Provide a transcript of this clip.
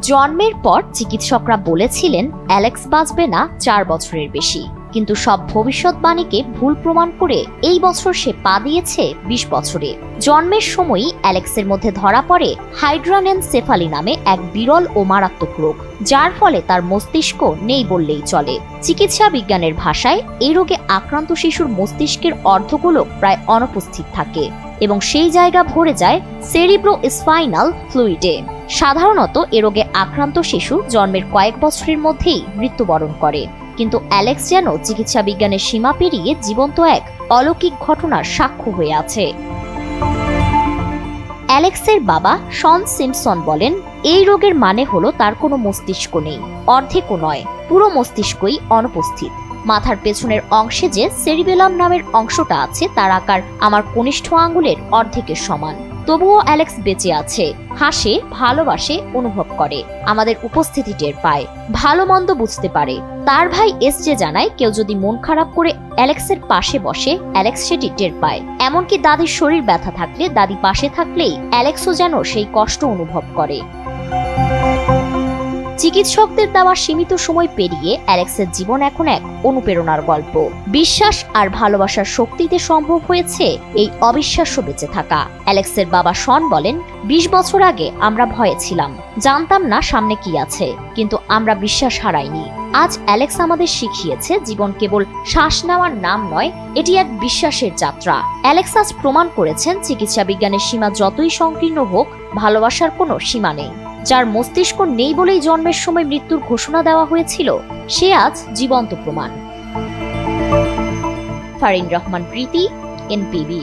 জন্মের পর চিকিৎসকরা বলেছিলেন অ্যালেক্স বাঁচবে না 4 বছরের বেশি, কিন্তু সব ভবিষ্যৎবাণীকে ভুল প্রমাণ করে এই বছর সে পা দিয়েছে 20 বছরে। জন্মের সময়ই অ্যালেক্সের মধ্যে ধরা পড়ে হাইড্রানেনসেফালি নামে এক বিরল ও মারাত্মক রোগ, যার ফলে তার মস্তিষ্ক নেই বললেই চলে। চিকিৎসা বিজ্ঞানের ভাষায় এই রোগে আক্রান্ত শিশুর মস্তিষ্কের অর্ধগোলক প্রায় অনুপস্থিত থাকে এবং সেই জায়গা ভরে যায় সেরিব্রোস্পাইনাল ফ্লুইডে। সাধারণত এ রোগে আক্রান্ত শিশু জন্মের কয়েক বছরের মধ্যেই মৃত্যুবরণ করে, কিন্তু অ্যালেক্স যেন চিকিৎসা বিজ্ঞানের সীমা পেরিয়ে জীবন্ত এক অলৌকিক ঘটনার সাক্ষ্য হয়ে আছে। অ্যালেক্সের বাবা শন সিম্পসন বলেন, এই রোগের মানে হলো তার কোনো মস্তিষ্ক নেই, অর্ধেকও নয়, পুরো মস্তিষ্কই অনুপস্থিত। মাথার পেছনের অংশে যে সেরিবেলাম নামের অংশটা আছে তার আকার আমার কনিষ্ঠ আঙ্গুলের অর্ধেকের সমান। তবুও অ্যালেক্স বেঁচে আছে, হাসে, ভালোবাসে, অনুভব করে, আমাদের উপস্থিতি টের পায়, ভালো মন্দ বুঝতে পারে। তার ভাই এসজে জানায়, কেউ যদি মন খারাপ করে অ্যালেক্সের পাশে বসে অ্যালেক্স সেটি টের পায়। এমনকি দাদির শরীর ব্যথা থাকলে দাদি পাশে থাকলেই অ্যালেক্সও যেন সেই কষ্ট অনুভব করে। চিকিৎসকদের দেওয়া সীমিত সময় পেরিয়ে অ্যালেক্সের জীবন এখন এক অনুপ্রেরণার গল্প। বিশ্বাস আর ভালোবাসার শক্তিতে সম্ভব হয়েছে এই অবিশ্বাস্য বেঁচে থাকা। অ্যালেক্সের বাবা শন বলেন, 20 বছর আগে আমরা ভয়ে ছিলাম, জানতাম না সামনে কি আছে, কিন্তু আমরা বিশ্বাস হারাইনি। আজ অ্যালেক্স আমাদের শিখিয়েছে জীবন কেবল শ্বাস নেওয়ার নাম নয়, এটি এক বিশ্বাসের যাত্রা। অ্যালেক্স আজ প্রমাণ করেছেন চিকিৎসা বিজ্ঞানের সীমা যতই সংকীর্ণ হোক, ভালোবাসার কোনো সীমা নেই। যার মস্তিষ্ক নেই বলেই জন্মের সময় মৃত্যুর ঘোষণা দেওয়া হয়েছিল, সে আজ জীবন্ত প্রমাণ। ফারিন রহমান প্রীতি, এনপিবি।